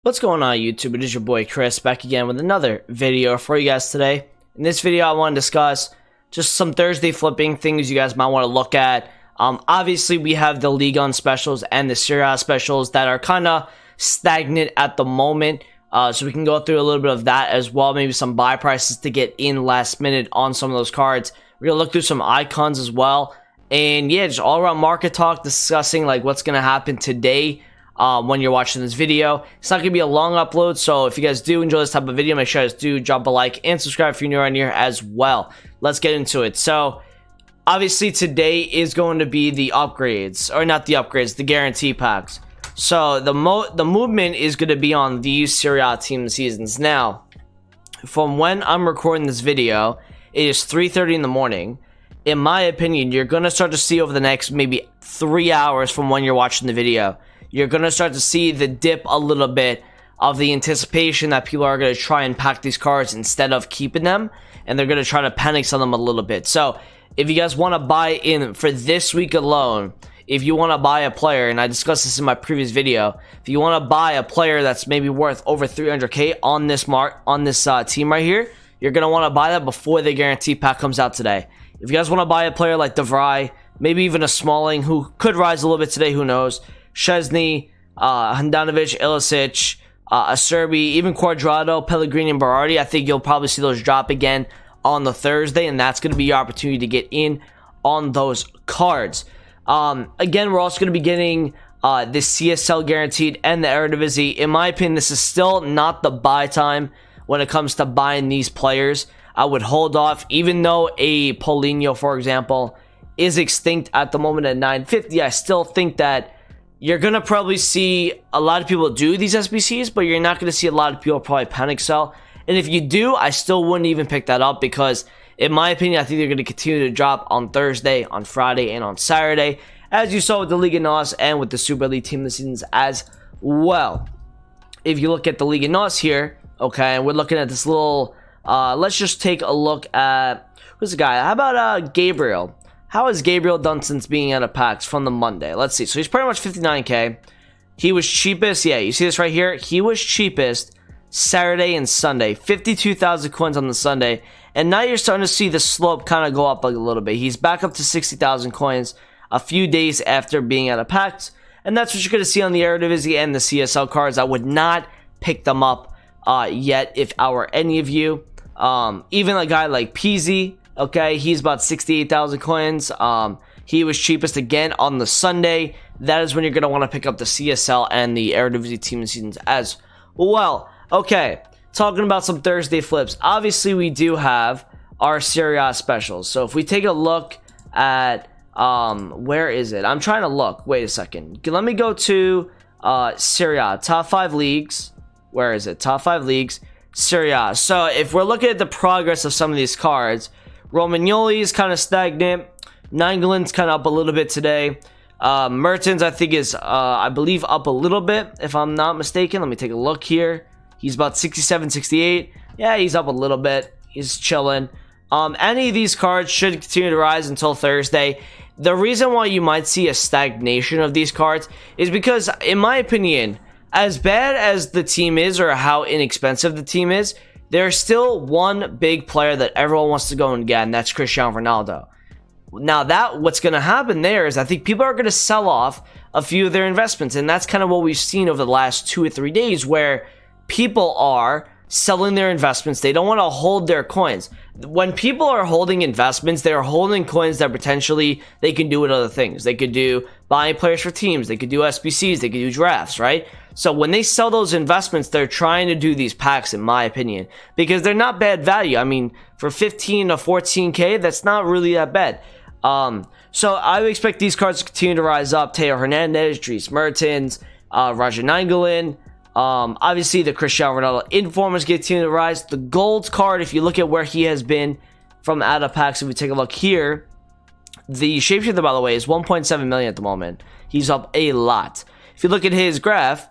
What's going on YouTube? It is your boy Chris back again with another video for you guys today. In this video I want to discuss just some Thursday flipping things you guys might want to look at. Obviously we have the League on specials and the Serie A specials that are kind of stagnant at the moment. So we can go through a little bit of that as well. Maybe some buy prices to get in last minute on some of those cards. We're going to look through some icons as well. And yeah, just all around market talk, discussing like what's going to happen today. When you're watching this video. It's not going to be a long upload, so if you guys do enjoy this type of video, make sure you guys do drop a like and subscribe if you're new around here as well. Let's get into it. So obviously today is going to be the upgrades, or not the upgrades, the guarantee packs. So the movement is going to be on these Serie A team seasons. Now, from when I'm recording this video, it is 3:30 in the morning. In my opinion, you're going to start to see over the next maybe 3 hours from when you're watching the video, you're going to start to see the dip a little bit of the anticipation that people are going to try and pack these cards instead of keeping them, and they're going to try to panic sell them a little bit. So if you guys want to buy in for this week alone, if you want to buy a player, and I discussed this in my previous video, if you want to buy a player that's maybe worth over 300k on this team right here, you're going to want to buy that before the guarantee pack comes out today. If you guys want to buy a player like DeVry, maybe even a Smalling who could rise a little bit today, who knows, Szczesny, Handanovic, Ilicic, Acerbi, even Quadrado, Pellegrini, and Berardi, I think you'll probably see those drop again on the Thursday, and that's going to be your opportunity to get in on those cards. Again, we're also going to be getting the CSL guaranteed and the Eredivisie. In my opinion, this is still not the buy time when it comes to buying these players. I would hold off, even though a Paulinho, for example, is extinct at the moment at 950. I still think that you're going to probably see a lot of people do these SBCs, but you're not going to see a lot of people probably panic sell. And if you do, I still wouldn't even pick that up because, in my opinion, I think they're going to continue to drop on Thursday, on Friday, and on Saturday, as you saw with the Liga NOS and with the Super League Team of the Seasons as well. If you look at the Liga NOS here, okay, and we're looking at this little, let's just take a look at, who's the guy? How about Gabriel? How has Gabriel done since being out of packs from the Monday? Let's see. So he's pretty much 59k. He was cheapest. Yeah, you see this right here? He was cheapest Saturday and Sunday. 52,000 coins on the Sunday. And now you're starting to see the slope kind of go up a little bit. He's back up to 60,000 coins a few days after being out of packs. And that's what you're going to see on the Eredivisie and the CSL cards. I would not pick them up yet if I were any of you. Even a guy like Peasy. Okay, he's about 68,000 coins. He was cheapest again on the Sunday. That is when you're going to want to pick up the CSL and the Eredivisie team seasons as well. Okay, talking about some Thursday flips. Obviously, we do have our Serie A specials. So if we take a look at, where is it? I'm trying to look. Wait a second. Let me go to Serie A, top 5 leagues. Where is it? Top 5 leagues, Serie A. So if we're looking at the progress of some of these cards, Romagnoli is kind of stagnant. Nainggolan's kind of up a little bit today. Mertens, I think, is, I believe, up a little bit, if I'm not mistaken. Let me take a look here. He's about 67, 68. Yeah, he's up a little bit. He's chilling. Any of these cards should continue to rise until Thursday. The reason why you might see a stagnation of these cards is because, in my opinion, as bad as the team is or how inexpensive the team is, there's still one big player that everyone wants to go and get, and that's Cristiano Ronaldo. Now, what's going to happen there is I think people are going to sell off a few of their investments, and that's kind of what we've seen over the last 2 or 3 days, where people are selling their investments. They don't want to hold their coins. When people are holding investments, they're holding coins that potentially they can do with other things. They could do buying players for teams. They could do SBCs. They could do drafts, right? So when they sell those investments, they're trying to do these packs, in my opinion, because they're not bad value. I mean, for 15 to 14k, that's not really that bad. So I would expect these cards to continue to rise up. Theo Hernandez, Dries Mertens, Roger Nainggolan. Obviously, the Cristiano Ronaldo informers continue to rise. The gold card, if you look at where he has been from out of packs, if we take a look here, the shapeshifter, by the way, is 1.7 million at the moment. He's up a lot. If you look at his graph,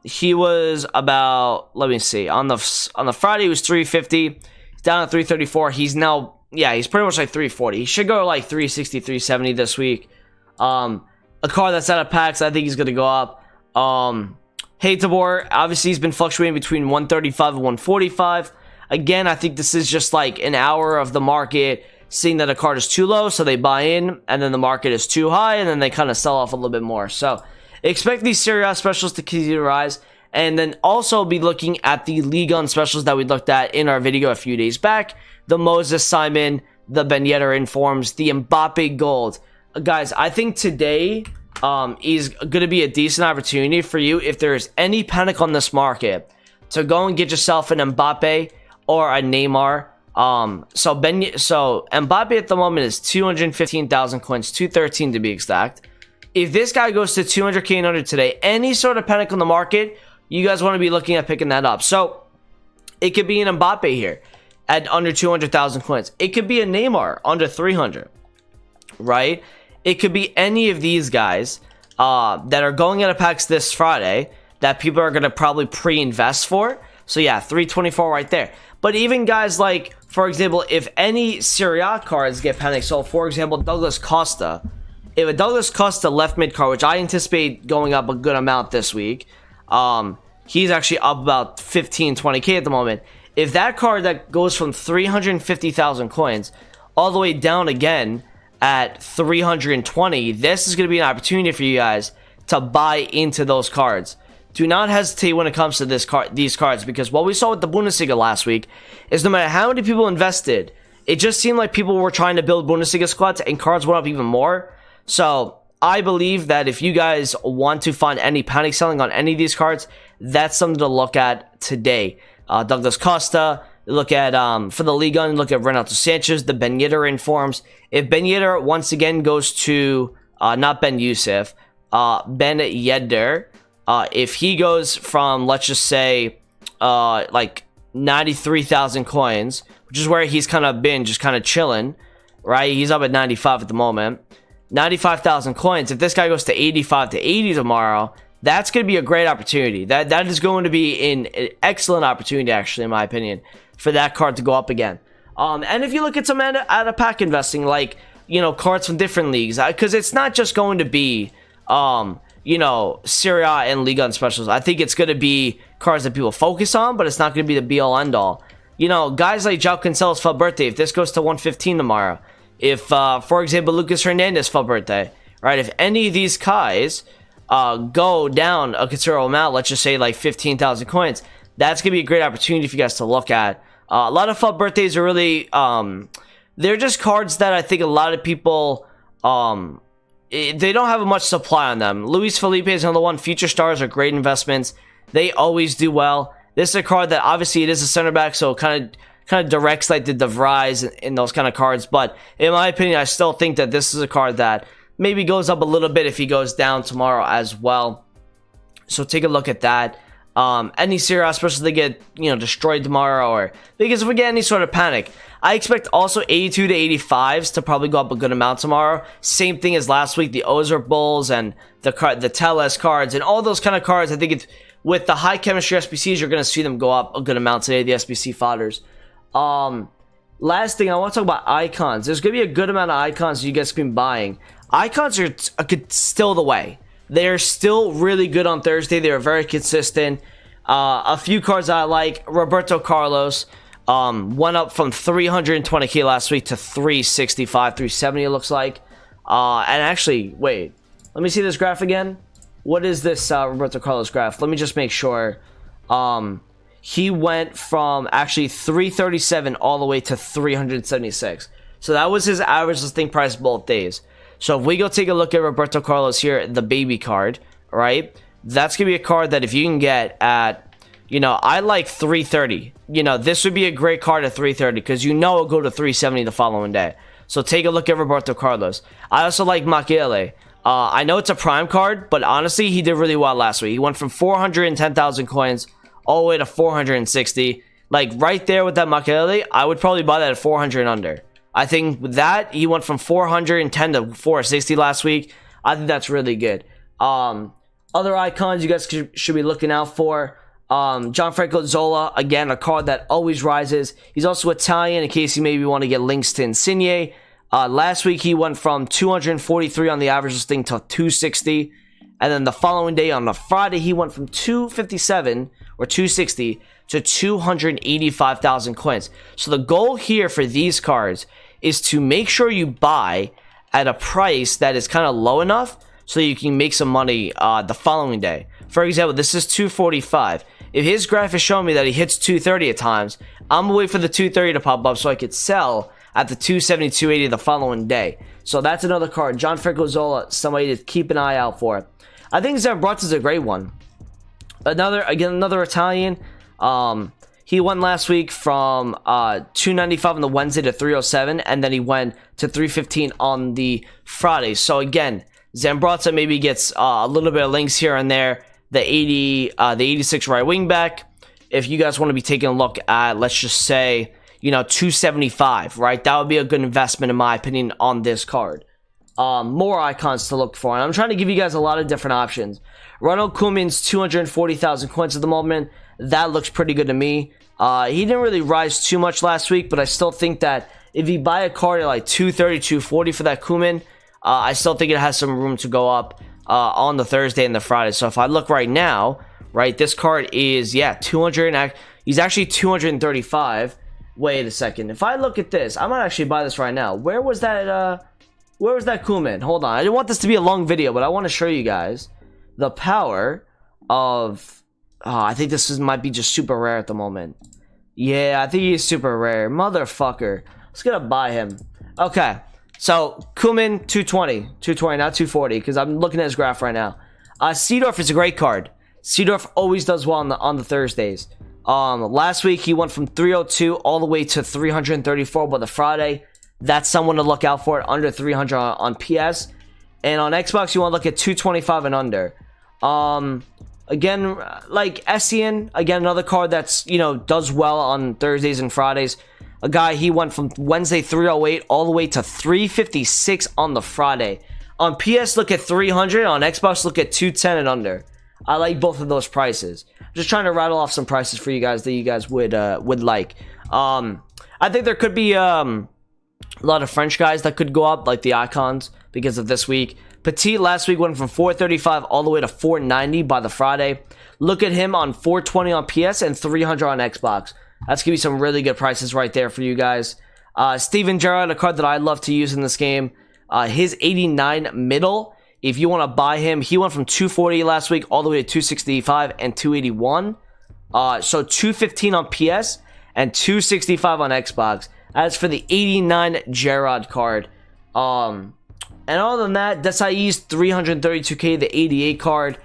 he was about, let me see, on the Friday he was 350. He's down at 334. He's now, yeah, he's pretty much like 340. He should go to like 360, 370 this week. A card that's out of packs, I think he's going to go up. Hey Tabor, obviously he's been fluctuating between 135 and 145. Again, I think this is just like an hour of the market seeing that a card is too low, so they buy in, and then the market is too high, and then they kind of sell off a little bit more. So expect these Serie A specials to continue to rise, and then also be looking at the Liga specials that we looked at in our video a few days back. The Moses Simon, the Ben Yedder informs, the Mbappe Gold. Guys, I think today is going to be a decent opportunity for you, if there's any panic on this market, to go and get yourself an Mbappe or a Neymar. So Mbappe at the moment is 215,000 coins, 213 to be exact. If this guy goes to 200k and under today, any sort of panic on the market, you guys want to be looking at picking that up. So it could be an Mbappe here at under 200,000 coins. It could be a Neymar under 300, right? It could be any of these guys that are going out of packs this Friday that people are going to probably pre-invest for. So yeah, 324 right there. But even guys like, for example, if any Serie A cards get panicked, so for example, Douglas Costa, if a Douglas Costa left mid card, which I anticipate going up a good amount this week, he's actually up about 15-20k at the moment. If that card that goes from 350,000 coins all the way down again at 320, this is going to be an opportunity for you guys to buy into those cards. Do not hesitate when it comes to these cards, because what we saw with the Bundesliga last week is no matter how many people invested, it just seemed like people were trying to build Bundesliga squads and cards went up even more. So I believe that if you guys want to find any panic selling on any of these cards, that's something to look at today. Douglas Costa, look at for the Liga, look at Renato Sanchez, the Ben Yedder informs. If Ben Yedder once again goes to not Ben Youssef, Ben Yedder, if he goes from, let's just say, like 93,000 coins, which is where he's kind of been just kind of chilling, right? He's up at 95 at the moment. 95,000 coins. If this guy goes to 85 to 80 tomorrow, that's going to be a great opportunity. That is going to be an excellent opportunity, actually, in my opinion, for that card to go up again. And if you look at some out of pack investing, like, you know, cards from different leagues, because it's not just going to be you know, Serie A and Liga and specials. I think it's going to be cards that people focus on, but it's not going to be the be-all, end-all. You know, guys like João Cancelo's full birthday, if this goes to 115 tomorrow, if, for example, Lucas Hernandez full birthday, right? If any of these guys go down a considerable amount, let's just say like 15,000 coins, that's going to be a great opportunity for you guys to look at. A lot of full birthdays are really, they're just cards that I think a lot of people, they don't have much supply on them. Luis Felipe is another one. Future stars are great investments. They always do well. This is a card that obviously it is a center back, so kind of directs like the De Vries in those kind of cards. But in my opinion, I still think that this is a card that maybe goes up a little bit if he goes down tomorrow as well. So take a look at that. Any Serie A, especially if they get, you know, destroyed tomorrow, or because if we get any sort of panic, I expect also 82 to 85s to probably go up a good amount tomorrow. Same thing as last week, the Ozer Bulls and the TOTS cards and all those kind of cards. I think it's with the high chemistry SBCs, you're going to see them go up a good amount today, the SBC fodders. Last thing, I want to talk about icons. There's going to be a good amount of icons you guys can be buying. Icons are still the way. They're still really good on Thursday. They're very consistent. A few cards I like. Roberto Carlos went up from 320k last week to 365, 370 it looks like. And actually, wait. Let me see this graph again. What is this Roberto Carlos graph? Let me just make sure. He went from actually 337 all the way to 376. So that was his average listing price both days. So if we go take a look at Roberto Carlos here, the baby card, right? That's going to be a card that if you can get at, you know, I like 330. You know, this would be a great card at 330 because you know it'll go to 370 the following day. So take a look at Roberto Carlos. I also like Makelele. I know it's a prime card, but honestly, he did really well last week. He went from 410,000 coins all the way to 460. Like right there with that Makelele, I would probably buy that at 400 and under. I think with that, he went from 410 to 460 last week. I think that's really good. Other icons you guys should be looking out for. Gianfranco Zola, again, a card that always rises. He's also Italian, in case you maybe want to get links to Insigne. Last week, he went from 243 on the average listing to 260. And then the following day on the Friday, he went from 257 or 260 to 285,000 coins. So the goal here for these cards is to make sure you buy at a price that is kind of low enough so you can make some money the following day. For example, this is 245. If his graph is showing me that he hits 230 at times, I'm gonna wait for the 230 to pop up so I could sell at the 270, 280 the following day. So that's another card. John Francozola, somebody to keep an eye out for. I think Zambrotta is a great one. Another Italian. He went last week from 295 on the Wednesday to 307, and then he went to 315 on the Friday. So again, Zambrotta maybe gets a little bit of links here and there. The 86 right wing back. If you guys want to be taking a look at, let's just say, 275, right? That would be a good investment in my opinion on this card. More icons to look for, and I'm trying to give you guys a lot of different options. Ronald Koeman's 240,000 coins at the moment. That looks pretty good to me. He didn't really rise too much last week, but I still think that if you buy a card at like 230, 240 for that Koeman, I still think it has some room to go up on the Thursday and the Friday. So if I look right now, right, this card is, 200. He's actually 235. Wait a second. If I look at this, I might actually buy this right now. Where was that Koeman? Hold on. I didn't want this to be a long video, but I want to show you guys the power of... I think this might be just super rare at the moment. Yeah, I think he's super rare. Motherfucker. Let's get to buy him. Okay. So, Koeman, 220. 220, not 240, because I'm looking at his graph right now. Seedorf is a great card. Seedorf always does well on the Thursdays. Last week, he went from 302 all the way to 334 by the Friday. That's someone to look out for, under 300 on PS. And on Xbox, you want to look at 225 and under. Again, like Essien, again, another card that's, does well on Thursdays and Fridays. A guy, he went from Wednesday 308 all the way to 356 on the Friday. On PS, look at 300. On Xbox, look at 210 and under. I like both of those prices. I'm just trying to rattle off some prices for you guys that you guys would like. I think there could be a lot of French guys that could go up, like the icons, because of this week. Petit last week went from 435 all the way to 490 by the Friday. Look at him on 420 on PS and 300 on Xbox. That's going to be some really good prices right there for you guys. Steven Gerrard, a card that I love to use in this game. His 89 middle, if you want to buy him, he went from 240 last week all the way to 265 and 281. So 215 on PS and 265 on Xbox. As for the 89 Gerrard card. And other than that, Desai's 332k, the 88 card.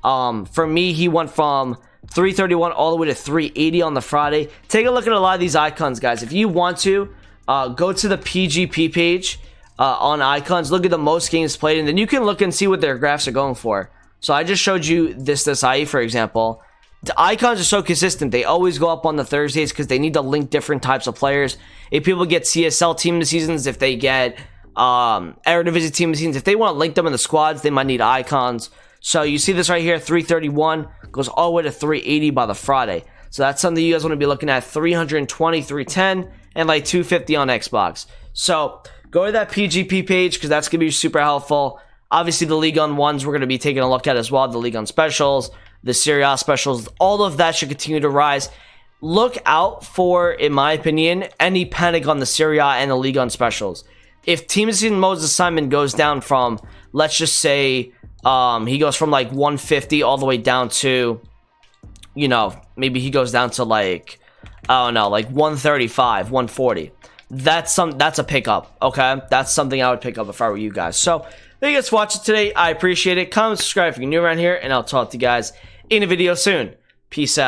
For me, he went from 331 all the way to 380 on the Friday. Take a look at a lot of these icons, guys. If you want to, go to the PGP page on icons. Look at the most games played, and then you can look and see what their graphs are going for. So I just showed you this Desai, for example. The icons are so consistent. They always go up on the Thursdays because they need to link different types of players. If people get CSL team of the seasons, if they get Eredivisie team of the seasons, if they want to link them in the squads, they might need icons. So you see this right here, 331 goes all the way to 380 by the Friday. So that's something you guys want to be looking at. 320, 310, and like 250 on Xbox. So go to that PGP page because that's going to be super helpful. Obviously, the League on ones we're going to be taking a look at as well. The League on specials, the Serie A specials, all of that should continue to rise. Look out for, in my opinion, any panic on the Serie A and the League on specials. If Team Season Mode's assignment goes down from, let's just say, he goes from like 150 all the way down to, maybe he goes down to like, I don't know, like 135, 140. That's a pickup, okay? That's something I would pick up if I were you guys. So, thank you guys for watching today. I appreciate it. Comment, subscribe if you're new around here, and I'll talk to you guys in a video soon. Peace out.